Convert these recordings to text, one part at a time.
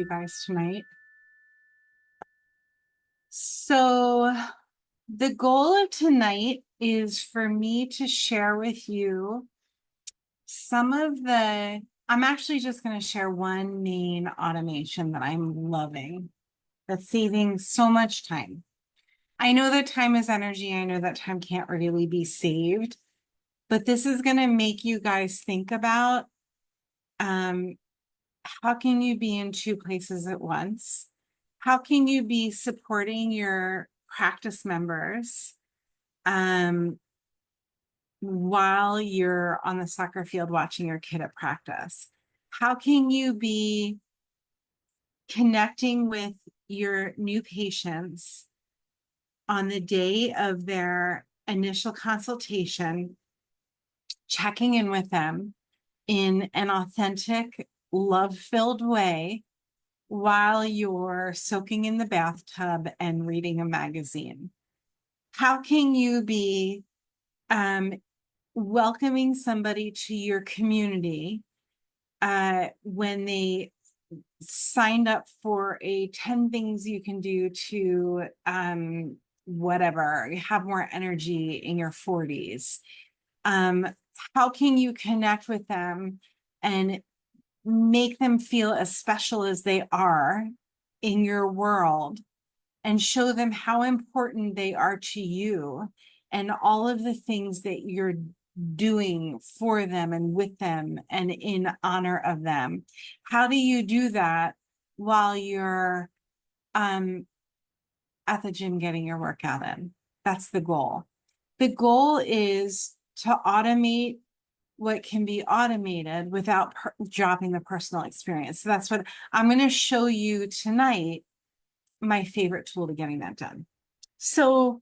you guys tonight. So the goal of tonight is for me to share with you some of I'm actually just going to share one main automation that I'm loving that's saving so much time. I know that time is energy. I know that time can't really be saved, but this is going to make you guys think about how can you be in two places at once? How can you be supporting your practice members while you're on the soccer field watching your kid at practice? How can you be connecting with your new patients on the day of their initial consultation, checking in with them in an authentic, love-filled way while you're soaking in the bathtub and reading a magazine? How can you be welcoming somebody to your community when they signed up for a 10 things you can do to whatever, have more energy in your 40s? How can you connect with them and make them feel as special as they are in your world and show them how important they are to you and all of the things that you're doing for them and with them and in honor of them? How do you do that while you're at the gym getting your workout in? That's the goal. The goal is to automate what can be automated without dropping the personal experience. So that's what I'm going to show you tonight, my favorite tool to getting that done. So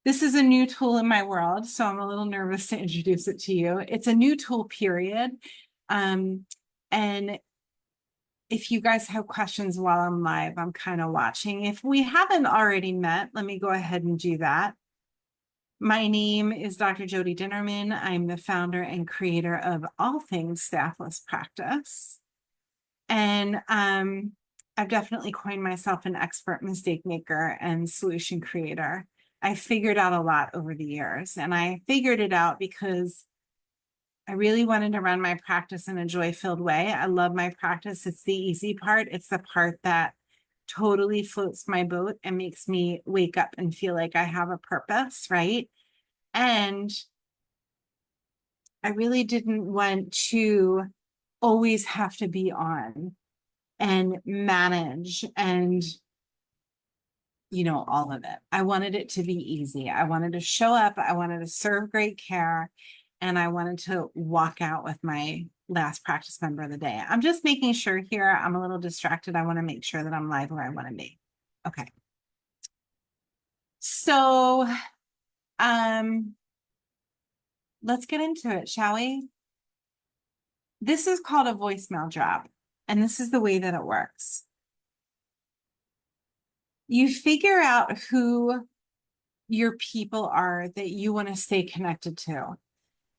this is a new tool in my world, so I'm a little nervous to introduce it to you. It's a new tool, period. And if you guys have questions while I'm live, I'm kind of watching. If we haven't already met, let me go ahead and do that. My name is Dr. Jody Dinnerman. I'm the founder and creator of All Things Staffless Practice. And I've definitely coined myself an expert mistake maker and solution creator. I figured out a lot over the years, and I figured it out because I really wanted to run my practice in a joy-filled way. I love my practice. It's the easy part. It's the part that totally floats my boat and makes me wake up and feel like I have a purpose, right? And I really didn't want to always have to be on and manage and, all of it. I wanted it to be easy. I wanted to show up. I wanted to serve great care. And I wanted to walk out with my last practice member of the day. I'm just making sure here. I'm a little distracted. I want to make sure that I'm live where I want to be. Okay. So, let's get into it, shall we? This is called a voicemail drop, and this is the way that it works. You figure out who your people are that you want to stay connected to.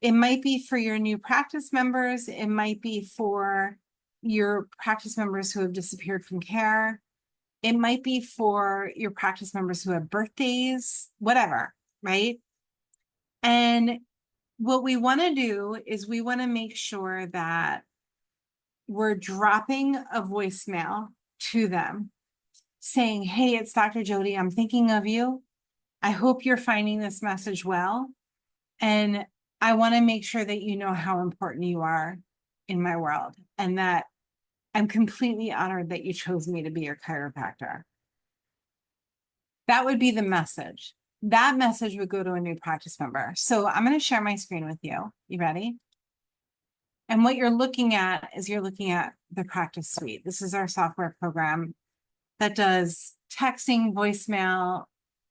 It might be for your new practice members. It might be for your practice members who have disappeared from care. It might be for your practice members who have birthdays, whatever, right? And what we want to do is we want to make sure that we're dropping a voicemail to them saying, hey, it's Dr. Jody. I'm thinking of you. I hope you're finding this message well. And I want to make sure that you know how important you are in my world and that I'm completely honored that you chose me to be your chiropractor. That would be the message. That message would go to a new practice member. So I'm going to share my screen with you. You ready? And what you're looking at is you're looking at the practice suite. This is our software program that does texting, voicemail,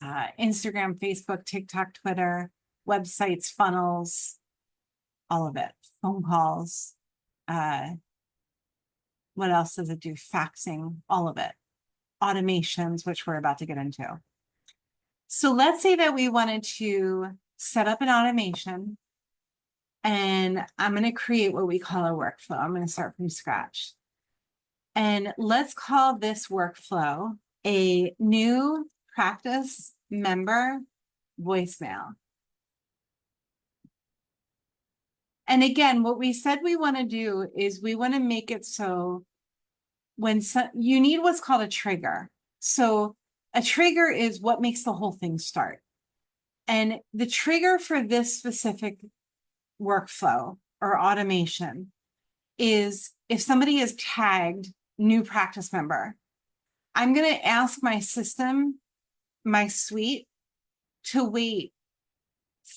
Instagram, Facebook, TikTok, Twitter, websites, funnels, all of it, phone calls. What else does it do? Faxing, all of it. Automations, which we're about to get into. So let's say that we wanted to set up an automation, and I'm going to create what we call a workflow. I'm going to start from scratch. And let's call this workflow a new practice member voicemail. And again, what we said we want to do is we want to make it so when you need what's called a trigger. So a trigger is what makes the whole thing start. And the trigger for this specific workflow or automation is if somebody is tagged new practice member, I'm going to ask my system, my suite, to wait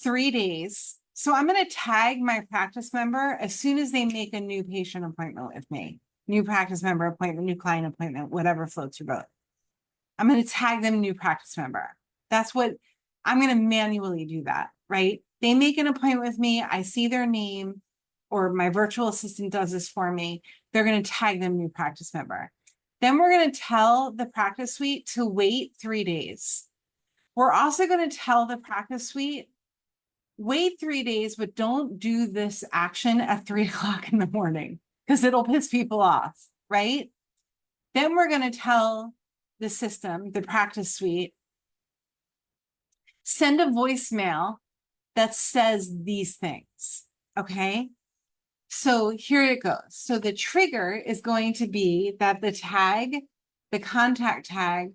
3 days. So I'm going to tag my practice member as soon as they make a new patient appointment with me, new practice member appointment, new client appointment, whatever floats your boat. I'm going to tag them new practice member. That's what I'm going to manually do that, right? They make an appointment with me. I see their name, or my virtual assistant does this for me. They're going to tag them new practice member. Then we're going to tell the practice suite to wait 3 days. We're also going to tell the practice suite, wait 3 days, but don't do this action at 3 o'clock in the morning because it'll piss people off, right? Then we're going to tell the system, the practice suite, send a voicemail that says these things, okay? So here it goes. So the trigger is going to be that the tag, the contact tag,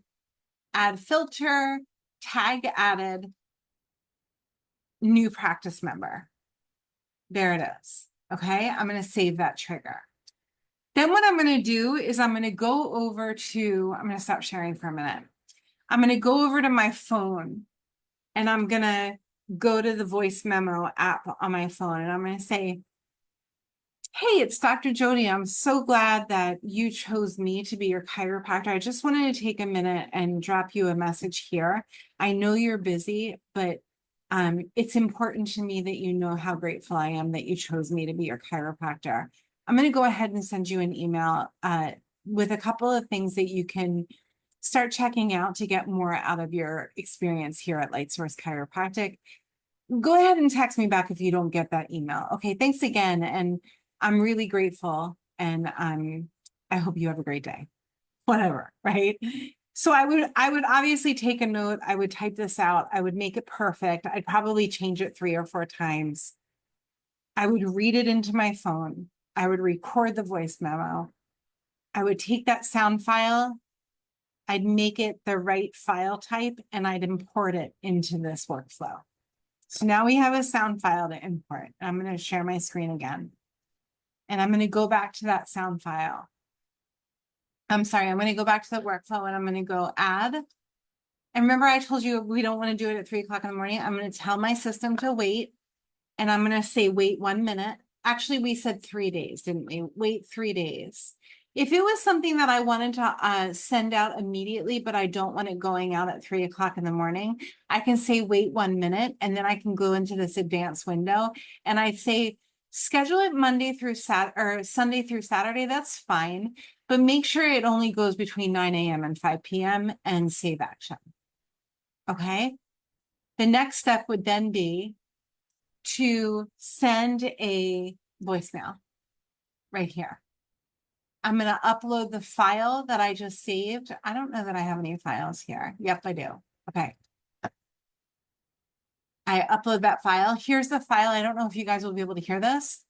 add filter, tag added, new practice member. There it is. Okay, I'm going to save that trigger. Then what I'm going to do is I'm going to go over to, I'm going to stop sharing for a minute. I'm going to go over to my phone and I'm going to go to the voice memo app on my phone and I'm going to say, hey, it's Dr. Jody. I'm so glad that you chose me to be your chiropractor. I just wanted to take a minute and drop you a message here. I know you're busy, but it's important to me that you know how grateful I am that you chose me to be your chiropractor. I'm going to go ahead and send you an email with a couple of things that you can start checking out to get more out of your experience here at Lightsource Chiropractic. Go ahead and text me back if you don't get that email. Okay, thanks again. And I'm really grateful. And I hope you have a great day. Whatever, right? So I would obviously take a note. I would type this out. I would make it perfect. I'd probably change it 3 or 4 times. I would read it into my phone. I would record the voice memo. I would take that sound file. I'd make it the right file type and I'd import it into this workflow. So now we have a sound file to import. I'm going to share my screen again. And I'm going to go back to that sound file. I'm sorry, I'm going to go back to the workflow and I'm going to go add. And remember, I told you we don't want to do it at 3 o'clock in the morning. I'm going to tell my system to wait. And I'm going to say, wait 1 minute. Actually, we said 3 days, didn't we? Wait 3 days. If it was something that I wanted to send out immediately, but I don't want it going out at 3 o'clock in the morning, I can say, wait 1 minute. And then I can go into this advanced window and I say, schedule it Monday through Saturday or Sunday through Saturday. That's fine. But make sure it only goes between 9 a.m. and 5 p.m. and save action. Okay. The next step would then be to send a voicemail right here. I'm going to upload the file that I just saved. I don't know that I have any files here. Yep, I do. Okay. I upload that file. Here's the file. I don't know if you guys will be able to hear this.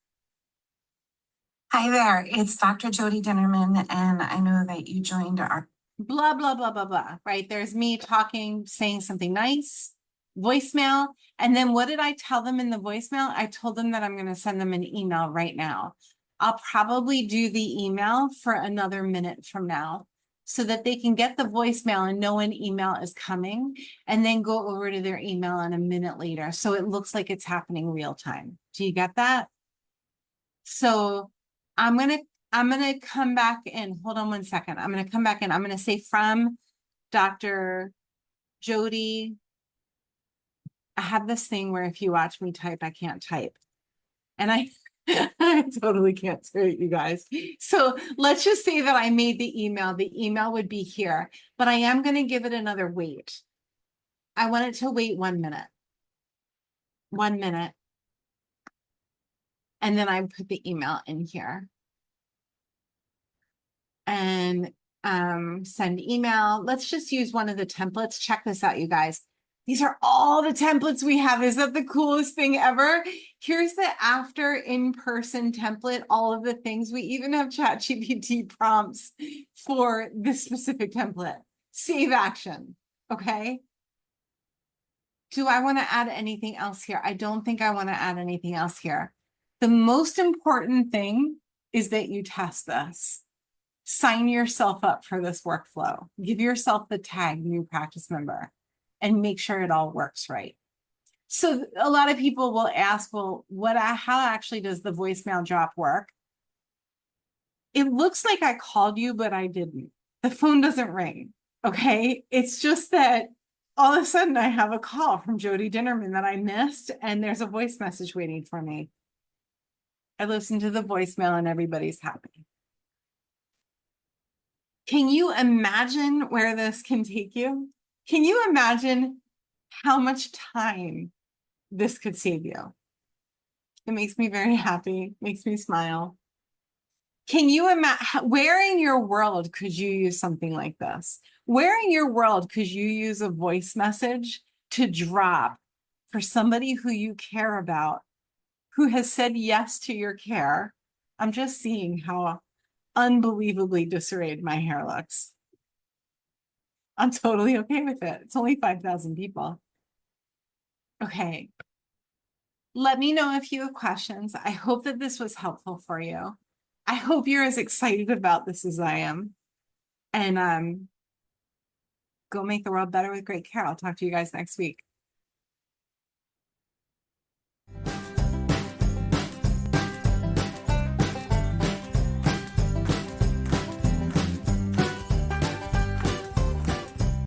Hi there, it's Dr. Jody Dinnerman, and I know that you joined our blah, blah, blah, blah, blah, right? There's me talking, saying something nice, voicemail. And then what did I tell them in the voicemail? I told them that I'm going to send them an email right now. I'll probably do the email for another minute from now so that they can get the voicemail and know an email is coming and then go over to their email in a minute later. So it looks like it's happening real time. Do you get that? So I'm gonna come back in. Hold on 1 second. I'm gonna come back in. I'm gonna say from Dr. Jody. I have this thing where if you watch me type, I can't type. And I totally can't do it, you guys. So let's just say that I made the email. The email would be here, but I am gonna give it another wait. I want it to wait 1 minute. 1 minute. And then I put the email in here. And can send email. Let's just use one of the templates. Check this out, you guys. These are all the templates we have. Is that the coolest thing ever? Here's the after in-person template, all of the things. We even have ChatGPT prompts for this specific template. Save action, okay? Do I want to add anything else here? I don't think I want to add anything else here. The most important thing is that you test this. Sign yourself up for this workflow. Give yourself the tag new practice member and make sure it all works right. So a lot of people will ask, well, how actually does the voicemail drop work? It looks like I called you, but I didn't. The phone doesn't ring, okay? It's just that all of a sudden I have a call from Jody Dinnerman that I missed, and there's a voice message waiting for me. I listened to the voicemail and everybody's happy. Can you imagine where this can take you? Can you imagine how much time this could save you? It makes me very happy, makes me smile. Can you imagine where in your world could you use something like this? Where in your world could you use a voice message to drop for somebody who you care about, who has said yes to your care? I'm just seeing how unbelievably disarrayed my hair looks. I'm totally okay with it. It's only 5,000 people. Okay. Let me know if you have questions. I hope that this was helpful for you. I hope you're as excited about this as I am. And go make the world better with great care. I'll talk to you guys next week.